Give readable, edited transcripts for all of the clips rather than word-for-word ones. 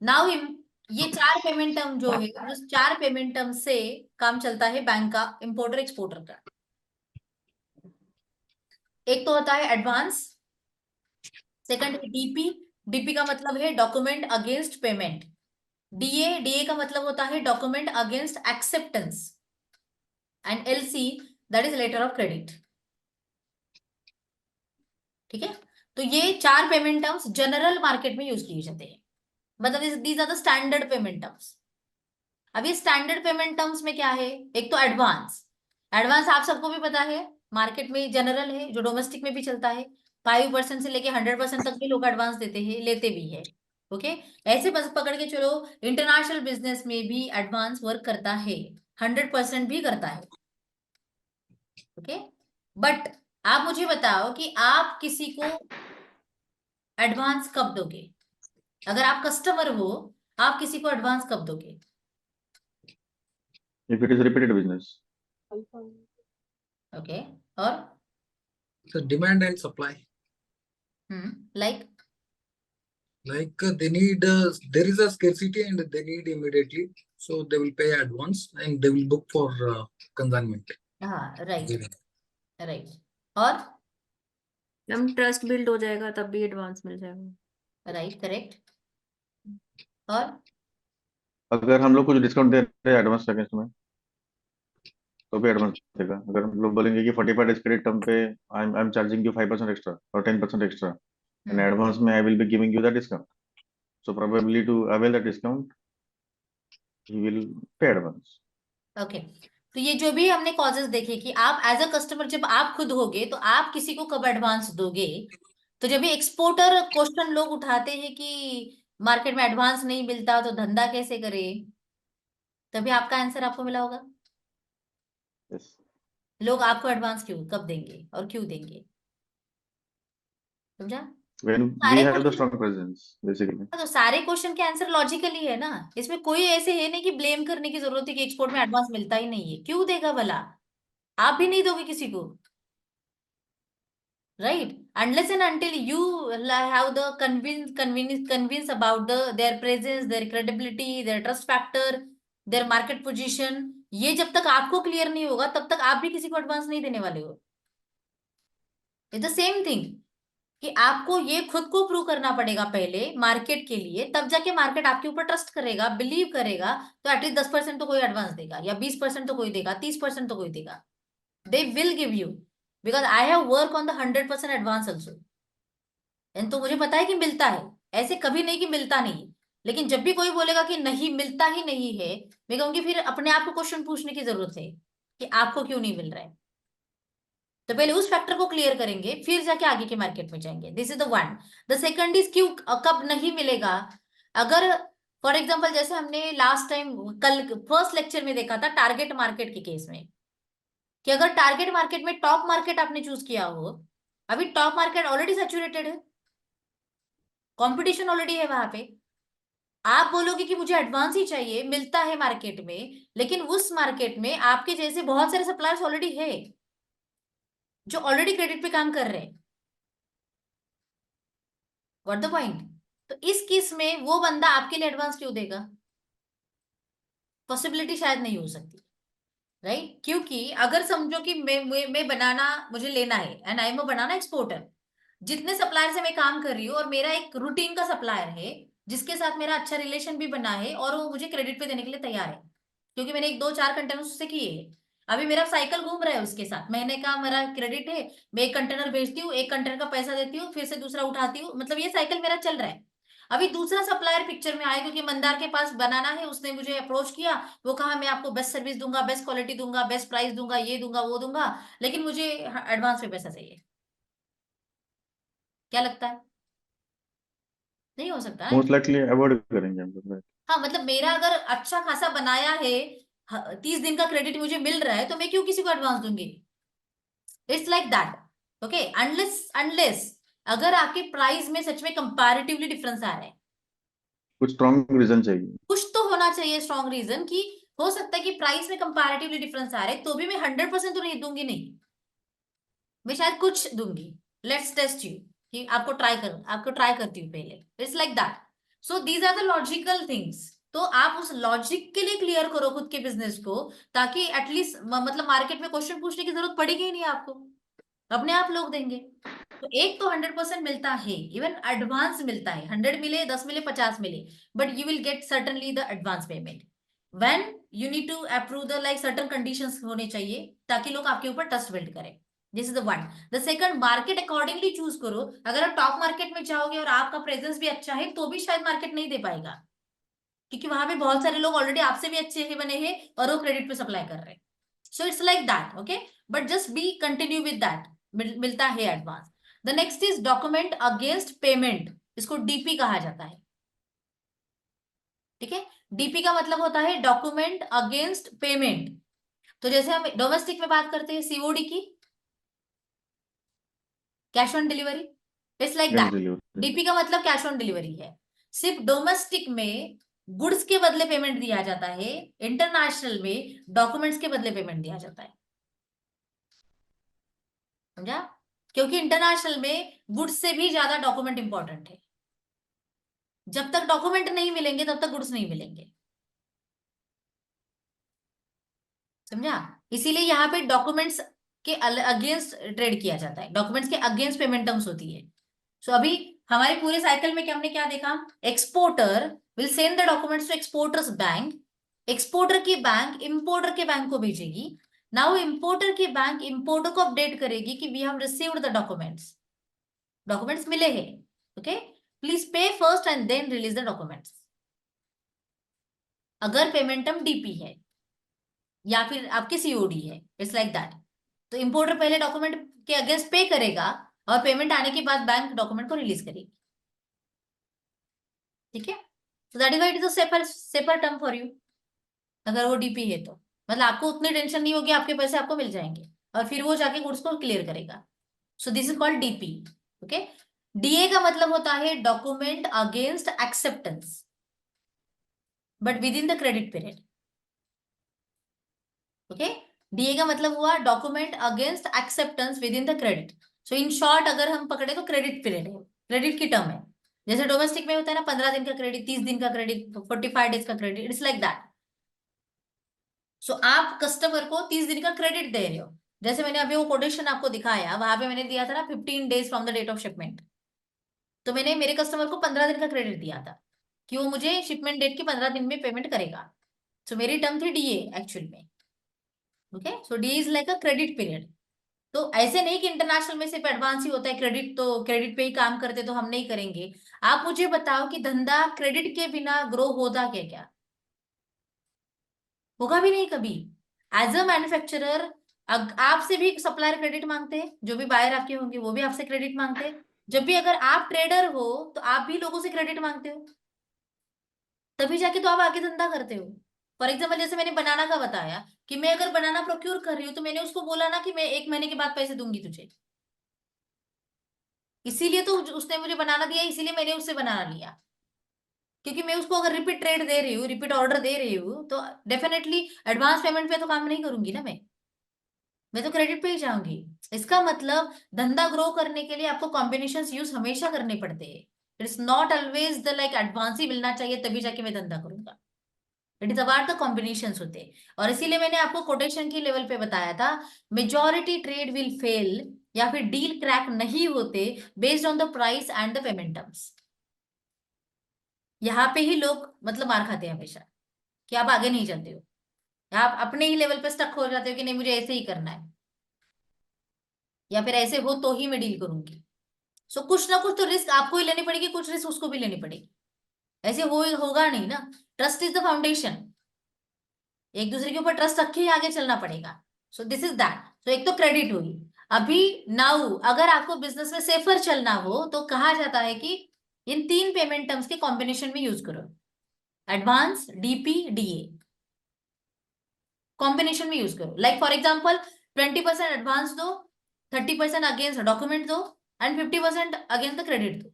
Now ये चार payment term जो है, उस चार पेमेंट टर्म से काम चलता है बैंक का, इंपोर्टर एक्सपोर्टर का। एक तो होता है एडवांस, सेकंड है डीपी। डीपी का मतलब है document against payment. DA, DA का मतलब होता है document against acceptance. And LC, that is letter of credit. ठीक है, तो ये चार पेमेंट टर्म्स जनरल मार्केट में यूज किए जाते हैं, मतलब these are the standard payment terms. अब ये स्टैंडर्ड पेमेंट टर्म्स में क्या है? एक तो एडवांस। एडवांस आप सबको भी पता है, मार्केट में जनरल है, जो डोमेस्टिक में भी चलता है। 5% से लेके 100% तक भी लोग एडवांस देते हैं, लेते भी है। ओके, ऐसे बस पकड़ के चलो, इंटरनेशनल बिजनेस में भी एडवांस वर्क करता है, 100% भी करता है। ओके, बट आप मुझे बताओ कि आप किसी को एडवांस कब दोगे? अगर आप कस्टमर हो, आप किसी को एडवांस कब दोगे? if it is repeated business. Okay, और So demand and supply. Like Like they need, there is a scarcity and they need immediately. So they will pay advance and they will book for consignment. हाँ, right right. और हम trust build हो जाएगा तब भी advance मिल जाएगा। Right, correct. और अगर हम लोग कुछ डिस्काउंट दे रहे हैं एडवांस अगेंस्ट में, तो भी एडवांस देगा। अगर हम लोग बोलेंगे कि 45 डेज क्रेडिट टर्म पे I am charging you 5% extra और 10% एक्स्ट्रा, एंड एडवांस में I will be giving you the discount, so probably to avail the discount he will pay advance. Okay, तो ये जो भी हमने कॉजेस देखे कि आप एज अ कस्टमर जब आप खुद होगे तो आप किसी को कब एडवांस दोगे। तो जब ये एक्सपोर्टर क्वेश्चन लोग उठाते हैं कि मार्केट में एडवांस नहीं मिलता तो धंधा कैसे करे, तभी आपका आंसर आपको मिला होगा। यस, लोग आपको एडवांस क्यों कब देंगे और क्यों देंगे, समझा? व्हेन वी सारे have the question, strong presence basically. तो सारे क्वेश्चन के आंसर लॉजिकली है ना, इसमें कोई ऐसे है नहीं कि ब्लेम करने की जरूरत है कि एक्सपोर्ट में एडवांस मिलता ही नहीं है। क्यों देगा भला? आप भी नहीं दोगे किसी को, right? Unless and until you have the convince about their presence, their credibility, their trust factor, their market position, ये जब तक आपको क्लियर नहीं होगा तब तक आप भी किसी को एडवांस नहीं देने वाले हो। इट्स द सेम थिंग कि आपको ये खुद को प्रूव करना पड़ेगा पहले मार्केट के लिए, तब जाके मार्केट आपके ऊपर ट्रस्ट करेगा, बिलीव करेगा। तो एटलीस्ट 10% तो कोई एडवांस देगा, या 20% तो कोई देगा, 30% तो कोई देगा। They will give you, because I have work on the 100% advance also. And तो मुझे पता है कि मिलता है, ऐसे कभी नहीं कि मिलता नहीं। लेकिन जब भी कोई बोलेगा कि नहीं मिलता ही नहीं है, मैं कहूंगी फिर अपने आप को क्वेश्चन पूछने की जरूरत है कि आपको क्यों नहीं मिल रहा है। तो पहले उस फैक्टर को क्लियर करेंगे, फिर जाके आगे के मार्केट में जाएंगे। This is the one. The second is क्यों कब नहीं मिलेगा। अगर फॉर एग्जाम्पल जैसे हमने लास्ट टाइम कल फर्स्ट लेक्चर में देखा था टारगेट मार्केट के केस में, कि अगर टारगेट मार्केट में टॉप मार्केट आपने चूज किया हो, अभी टॉप मार्केट ऑलरेडी सैचुरेटेड है, कंपटीशन ऑलरेडी है वहां पे। आप बोलोगे कि मुझे एडवांस ही चाहिए, मिलता है मार्केट में, लेकिन उस मार्केट में आपके जैसे बहुत सारे सप्लायर्स ऑलरेडी है जो ऑलरेडी क्रेडिट पे काम कर रहे हैं। What the point? तो इस केस में वो बंदा आपके लिए एडवांस क्यों देगा? पॉसिबिलिटी शायद नहीं हो सकती, राइट? क्योंकि अगर समझो कि मैं बनाना मुझे लेना है and I am a banana exporter, जितने सप्लायर से मैं काम कर रही हूँ और मेरा एक रूटीन का सप्लायर है जिसके साथ मेरा अच्छा रिलेशन भी बना है और वो मुझे क्रेडिट पे देने के लिए तैयार है, क्योंकि मैंने 1 2 4 कंटेनर उससे किए हैं। अभी मेरा साइकिल घूम रहा है उसके साथ, महीने का मेरा क्रेडिट है, मैं एक कंटेनर भेजती हूँ, एक कंटेनर का पैसा देती हूँ, फिर से दूसरा उठाती हूँ, मतलब ये साइकिल मेरा चल रहा है। अभी दूसरा सप्लायर पिक्चर में आया क्योंकि मंदार के पास बनाना है, उसने मुझे अप्रोच किया, वो कहा मैं आपको बेस्ट सर्विस दूंगा, बेस्ट क्वालिटी दूंगा, बेस्ट प्राइस दूंगा, ये दूंगा वो दूंगा, लेकिन मुझे एडवांस में पैसा चाहिए। क्या लगता है? नहीं हो सकता है। मोस्ट लाइकली अवॉइड करेंगे हम लोग। हाँ, मतलब मेरा अगर अच्छा खासा बनाया है, 30 दिन का क्रेडिट मुझे मिल रहा है, तो मैं क्यों किसी को एडवांस दूंगी? It's like that. Okay, unless unless अगर आपके प्राइस में सच में कंपैरेटिवली डिफरेंस आ रहा है, कुछ स्ट्रॉन्ग रीजन चाहिए। कुछ तो होना चाहिए स्ट्रॉन्ग रीजन कि हो सकता है कि प्राइस में कंपैरेटिवली डिफरेंस आ रहा है, तो भी मैं 100% तो नहीं दूंगी, नहीं, मैं शायद कुछ दूंगी। लेट्स टेस्ट यू, कि आपको ट्राई करती हूँ पहले। It's like that. So these are the logical things. तो आप उस लॉजिक के लिए क्लियर करो खुद के बिजनेस को, ताकि एटलीस्ट मतलब मार्केट में क्वेश्चन पूछने की जरूरत पड़ेगी ही नहीं आपको, अपने आप लोग देंगे। तो एक तो 100% मिलता है, इवन एडवांस मिलता है, 100 मिले, 10 मिले, 50 मिले, but you will get certainly the advance payment when you need to approve the like certain conditions होने चाहिए, ताकि लोग आपके ऊपर ट्रस्ट बिल्ड करें। This is the one. The second, market accordingly choose करो। अगर आप टॉप मार्केट में जाओगे और आपका प्रेजेंस भी अच्छा है, तो भी शायद मार्केट नहीं दे पाएगा, क्योंकि वहां पे बहुत सारे लोग ऑलरेडी आपसे भी अच्छे हैं बने हैं और वो क्रेडिट पे सप्लाई कर रहे हैं। So it's like that, okay, but just be continue with that, मिलता है advance. The next is document against payment, इसको डीपी कहा जाता है। ठीक है, डीपी का मतलब होता है डॉक्यूमेंट अगेंस्ट पेमेंट। तो जैसे हम डोमेस्टिक में बात करते हैं सीओडी की, cash on delivery, it's like cash that. Delivery. DP का मतलब कैश ऑन डिलीवरी है। सिर्फ डोमेस्टिक में गुड्स के बदले पेमेंट दिया जाता है, इंटरनेशनल में डॉक्यूमेंट्स के बदले पेमेंट दिया जाता है। समझा? क्योंकि इंटरनेशनल में गुड्स से भी ज्यादा डॉक्यूमेंट इंपॉर्टेंट है। जब तक डॉक्यूमेंट नहीं मिलेंगे तब तक गुड्स नहीं मिलेंगे। समझा? इसीलिए यहाँ पे डॉक्यूमेंट्स के अगेंस्ट ट्रेड किया जाता है, डॉक्यूमेंट्स के अगेंस्ट पेमेंट टर्म्स होती है। सो अभी हमारे पूरे साइकिल में क्या हमने क्या देखा? Exporter will send the documents to exporters bank, exporter की बैंक इंपोर्टर के बैंक को भेजेगी। नाउ इंपोर्टर की बैंक इंपोर्टर को अपडेट करेगी कि we have received the documents, documents मिले हैं, okay, please pay first and then release the documents. अगर पेमेंट टर्म डीपी है या फिर आपकी सीओडी है, इट्स लाइक दैट। तो इंपोर्टर पहले डॉक्यूमेंट के अगेंस्ट पे करेगा और पेमेंट आने के बाद बैंक डॉक्यूमेंट को रिलीज करेगी। ठीक है, so that is why it is a safer term for you। अगर वो डीपी है तो मतलब आपको उतनी टेंशन नहीं होगी, आपके पैसे आपको मिल जाएंगे और फिर वो जाके गुड्स को क्लियर करेगा। सो this is called DP, okay. DA का मतलब होता है document against acceptance, but with in the credit period, okay. DA का मतलब हुआ document against acceptance with in the credit. So in short अगर हम पकड़े तो क्रेडिट पीरियड है, क्रेडिट की टर्म है। जैसे डोमेस्टिक में होता है ना 15 दिन का क्रेडिट, 30 दिन का क्रेडिट, 45 डेज का क्रेडिट, इट्स लाइक दैट। सो आप कस्टमर को 30 दिन का क्रेडिट दे रहे हो। जैसे मैंने अभी वो कोटेशन आपको दिखाया, वहां पे मैंने दिया था ना 15 days from the date of shipment, तो मैंने मेरे कस्टमर को 15 दिन का क्रेडिट दिया था कि वो मुझे शिपमेंट डेट के 15 दिन में पेमेंट करेगा। सो मेरी टर्म थी डीए एक्चुअल में, okay. So D is like a credit period. तो ऐसे नहीं कि इंटरनेशनल में सिर्फ एडवांस ही होता है क्रेडिट, तो क्रेडिट पे ही काम करते तो हम नहीं करेंगे। आप मुझे बताओ कि धंधा क्रेडिट के बिना ग्रो होता क्या? क्या होगा भी नहीं कभी। एज अ मैन्युफैक्चरर आपसे भी सप्लायर क्रेडिट मांगते हैं, जो भी बायर आपके होंगे वो भी आपसे क्रेडिट मांगते हैं। जब भी अगर आप ट्रेडर हो तो आप भी लोगों से क्रेडिट मांगते हो, तभी जाके तो आप आगे धंधा करते हो। फॉर एग्जाम्पल जैसे मैंने बनाना का बताया कि मैं अगर बनाना प्रोक्योर कर रही हूँ तो मैंने उसको बोला ना कि मैं 1 महीने के बाद पैसे दूंगी तुझे, इसीलिए तो उसने मुझे बनाना दिया, इसीलिए मैंने उससे बनाना लिया। क्योंकि मैं उसको अगर रिपीट ट्रेड दे रही हूँ, रिपीट ऑर्डर दे रही हूँ, तो डेफिनेटली एडवांस पेमेंट पे तो काम नहीं करूंगी ना मैं तो क्रेडिट पे ही जाऊंगी। इसका मतलब धंधा ग्रो करने के लिए आपको कॉम्बिनेशन यूज हमेशा करने पड़ते हैं। It's not always the like advance ही मिलना चाहिए तभी जाके मैं धंधा करूंगा। It is about the combination होते हैं। और इसीलिए मैंने आपको कोटेशन की लेवल पे बताया था, मेजोरिटी ट्रेड विल फेल या फिर डील क्रैक नहीं होते based on the price and the payment terms. यहाँ पे ही लोग मतलब मार खाते हैं हमेशा, कि आप आगे नहीं चलते हो, आप अपने ही लेवल पे स्टक हो जाते हो कि नहीं मुझे ऐसे ही करना है, या फिर ऐसे हो तो ही मैं डील करूंगी। सो कुछ ना कुछ तो रिस्क आपको ही लेनी पड़ेगी, कुछ रिस्क उसको भी लेनी पड़ेगी। ऐसे होगा नहीं ना। ट्रस्ट इज द फाउंडेशन, एक दूसरे के ऊपर ट्रस्ट रख के ही आगे चलना पड़ेगा। So this is that. So एक तो क्रेडिट हुई। अभी नाउ अगर आपको बिजनेस में सेफर चलना हो तो कहा जाता है कि इन 3 पेमेंट टर्म्स के कॉम्बिनेशन में यूज करो, एडवांस, डीपी, डीए, कॉम्बिनेशन में यूज करो। लाइक फॉर एग्जाम्पल 20% एडवांस दो, 30% अगेंस्ट डॉक्यूमेंट दो एंड 50% अगेंस्ट द क्रेडिट दो।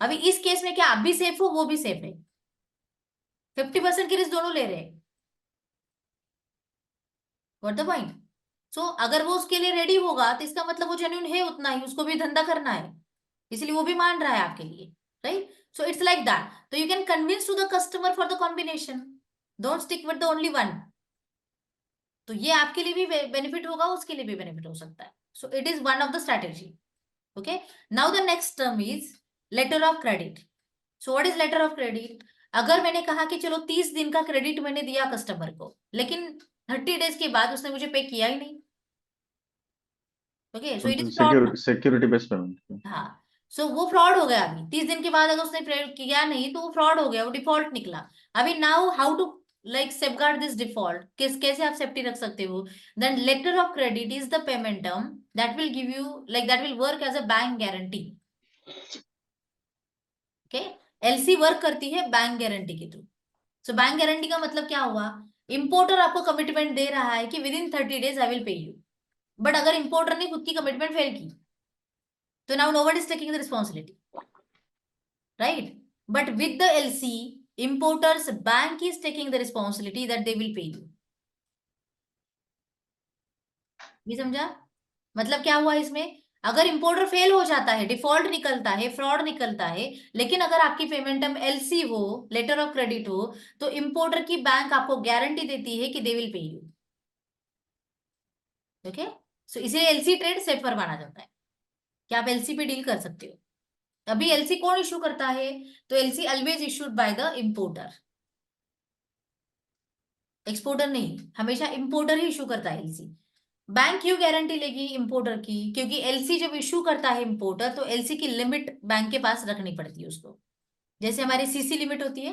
अभी इस केस में क्या आप भी सेफ हो, वो भी सेफ है, 50% की रिस्क दोनों ले रहे हैं। What the point? सो अगर वो उसके लिए रेडी होगा तो इसका मतलब वो जेन्युइन है उतना ही, उसको भी धंधा करना है, इसलिए वो भी मान रहा है आपके लिए, right. So it's like that. So you can convince to the customer for the combination. Don't stick with the only one. तो ये आपके लिए भी बेनिफिट होगा, उसके लिए भी बेनिफिट हो सकता है. So it is one of the strategy. Okay. Now the next term is letter of credit. So what is letter of credit? अगर मैंने कहा कि चलो 30 दिन का क्रेडिट मैंने दिया कस्टमर को, लेकिन 30 डेज के बाद उसने मुझे पे किया ही नहीं. Okay, so it is fraud. Security based payment. हाँ, सो वो फ्रॉड हो गया. अभी 30 दिन के बाद अगर उसने पे किया नहीं तो वो फ्रॉड हो गया, वो डिफॉल्ट निकला. अभी now how to like safeguard this default, कैसे आप सेफ्टी रख सकते हो? Then letter of credit is the payment term that will give you like that will work as a bank guarantee. Okay, LC work करती है bank guarantee के through. So bank guarantee का मतलब क्या हुआ? इंपोर्टर आपको कमिटमेंट दे रहा है कि with in 30 days I will pay you. But अगर इंपोर्टर ने खुद की कमिटमेंट फेल की तो now nobody is taking the responsibility, right? But with the LC, importers bank is taking the responsibility that they will pay you. ये समझा? मतलब क्या हुआ इसमें? अगर इंपोर्टर फेल हो जाता है, डिफॉल्ट निकलता है, फ्रॉड निकलता है, लेकिन अगर आपकी पेमेंट टर्म एलसी हो, लेटर ऑफ क्रेडिट हो, तो इंपोर्टर की बैंक आपको गारंटी देती है कि they will pay you. Okay, so इसीलिए एलसी ट्रेड सेफर माना जाता है कि आप एलसी पे डील कर सकते हो. अभी एलसी कौन इशू करता है? तो LC always issued by the importer, exporter नहीं. हमेशा इंपोर्टर ही इशू करता है एलसी. बैंक क्यों गारंटी लेगी इंपोर्टर की? क्योंकि एलसी जब इशू करता है इंपोर्टर तो एलसी की लिमिट बैंक के पास रखनी पड़ती है उसको. जैसे हमारी सीसी लिमिट होती है,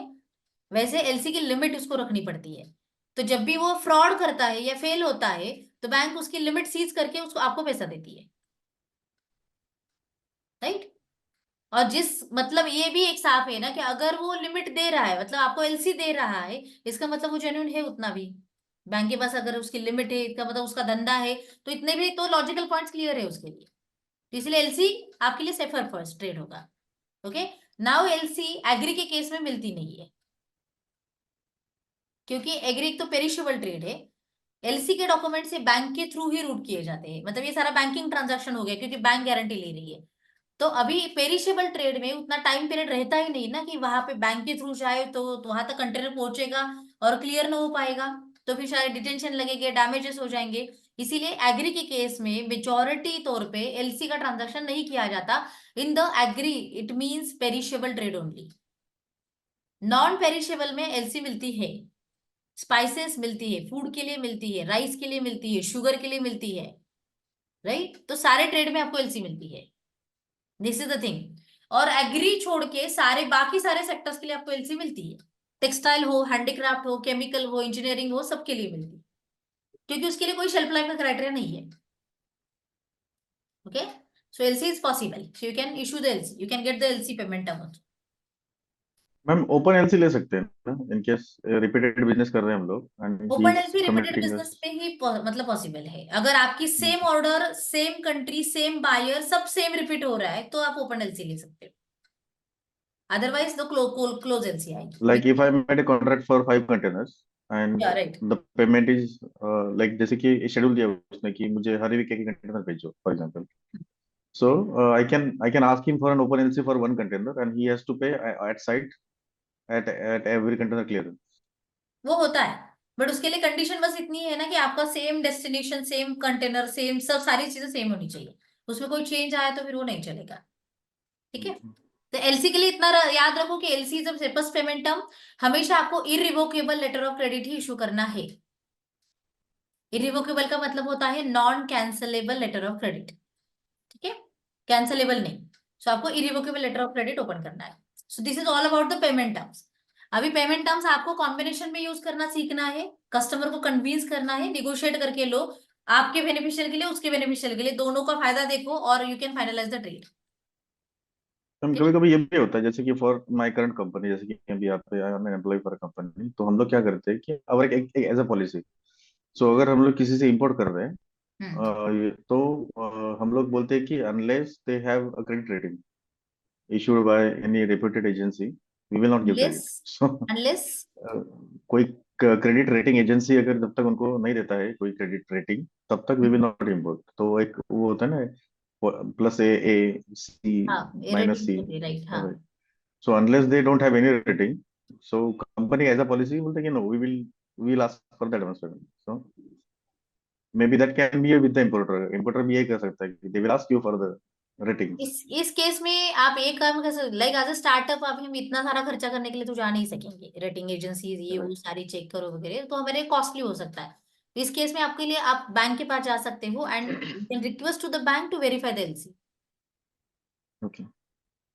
वैसे एलसी की लिमिट उसको रखनी पड़ती है. तो जब भी वो फ्रॉड करता है या फेल होता है तो बैंक उसकी लिमिट सीज करके उसको आपको पैसा देती है, राइट? और जिस मतलब ये भी एक साफ है ना कि अगर वो लिमिट दे रहा है, मतलब आपको एलसी दे रहा है, इसका मतलब वो जेन्युइन है उतना भी. बैंक के पास अगर उसकी लिमिट है, इसका मतलब उसका धंधा है, तो इतने भी तो लॉजिकल पॉइंट्स क्लियर है उसके लिए. तो इसलिए एलसी आपके लिए सेफर फर्स्ट ट्रेड होगा. ओके, नाउ एलसी एग्री के केस में मिलती नहीं है, क्योंकि एग्री एक तो पेरिशेबल ट्रेड है. एलसी के डॉक्यूमेंट से बैंक के थ्रू ही रूट किए जाते हैं, मतलब ये सारा बैंकिंग ट्रांजैक्शन हो गया क्योंकि बैंक गारंटी ले रही है. तो अभी पेरिशेबल ट्रेड में उतना टाइम पीरियड रहता ही नहीं ना कि वहां पे बैंक के थ्रू जाए तो वहां तक कंटेनर पहुंचेगा और क्लियर ना हो पाएगा, तो फिर शायद डिटेंशन लगेंगे, डैमेजेस हो जाएंगे. इसीलिए एग्री के केस में मेजॉरिटी तौर पे एलसी का ट्रांजैक्शन नहीं किया जाता. In the agri it means perishable trade only. Non perishable में एलसी मिलती है, स्पाइसेस मिलती है, फूड के लिए मिलती है, राइस के लिए मिलती है, शुगर के लिए मिलती है, राइट? तो सारे ट्रेड में आपको एलसी मिलती है. This is the thing. और एग्री छोड़ के सारे बाकी सारे सेक्टर्स के लिए आपको एलसी मिलती है. टेक्सटाइल हो, हैंडीक्राफ्ट हो, केमिकल हो, इंजीनियरिंग हो, सबके लिए मिलती है, क्योंकि उसके लिए कोई शेल्फ लाइफ का क्राइटेरिया नहीं है. Okay, so LC is possible, so you can issue the LC, you can get the LC payment term. Ma'am open LC ले सकते हैं ना, इन केस रिपीटेड बिजनेस कर रहे हैं हम लोग एंड ही open is LC repeated committing business पे ही मतलब पॉसिबल है. अगर आपकी same order, same country, same buyer, सब सेम रिपीट हो रहा है तो आप ओपन एलसी ले सकते हो. अदरवाइज तो क्लोज एलसी आएगी. like if I made a contract for 5 containers and right. the payment is like जैसे कि शेड्यूल दिया उसने कि मुझे हर वीक एक कंटेनर भेजो for example. So I can ask him for an open LC for one container and he has to pay at site at every container clearance. वो होता है, बट उसके लिए कंडीशन बस इतनी है ना कि आपका same destination, same container, same सब सारी चीजें सेम होनी चाहिए. उसमें कोई चेंज आया तो फिर वो नहीं चलेगा. ठीक है, तो एलसी के लिए इतना याद रखो कि एलसी जब सेपस पेमेंट टर्म, हमेशा आपको इरिवोकेबल लेटर ऑफ क्रेडिट ही इशू करना है. इरिवोकेबल का मतलब होता है non cancellable letter of credit. ठीक है, कैंसलेबल नहीं. सो आपको irrevocable letter of credit open करना है. So this is all about the payment terms. अभी पेमेंट टर्म्स आपको कॉम्बिनेशन में यूज करना सीखना है, कस्टमर को कन्विंस करना है, निगोशिएट करके लो. आपके बेनिफिशियल के लिए, उसके बेनिफिशियल के लिए, दोनों का फायदा देखो और you can finalise the trade. कभी कभी ये भी होता है जैसे कि फॉर माय करंट कंपनी, जैसे कि अभी आप I am an employ for company, तो हम लोग क्या करते हैं कि और एक एज अ पॉलिसी. सो अगर हम लोग किसी से इंपोर्ट कर रहे हैं तो हम लोग बोलते हैं कि unless they have a credit rating issued by any reputed agency, we will not give credit. So unless कोई क्रेडिट रेटिंग एजेंसी अगर जब तक उनको नहीं देता है कोई क्रेडिट रेटिंग, तब तक वी विल नॉट इम्पोर्ट. तो एक वो होता है ना, प्लस ए सी हाँ, ये माइनस रेटिंग सी. होती है, राइट. हाँ, So unless they don't have any rating, so company as a policy will think, no, we will ask for the advance payment. So maybe that can be with the importer. Importer भी यही कर सकता है कि they will ask you for the rating. इस case में आप एक काम कर सकते, लाइक एज अ स्टार्टअप आप हम इतना सारा खर्चा करने के लिए तो जा नहीं सकेंगे, रेटिंग एजेंसीज ये वो सारी चेक करो वगैरह, तो हमारे कॉस्टली हो सकता है। तो इस केस में आपके लिए आप बैंक के पास जा सकते हो and you can request to the bank to verify the LC. Okay.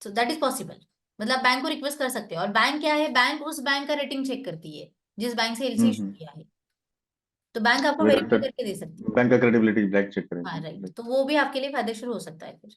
So that is possible, मतलब बैंक को रिक्वेस्ट कर सकते हो। और बैंक क्या है, बैंक उस बैंक का रेटिंग चेक करती है जिस बैंक से एलसी इशू किया है, तो बैंक आपको मेरा वेरीफाई करके दे सकती है। बैंक का क्रेडिबिलिटी ब्लैक चेक हाँ करेंगे। राइट, तो वो भी आपके लिए फायदेशीर हो सकता है फिर।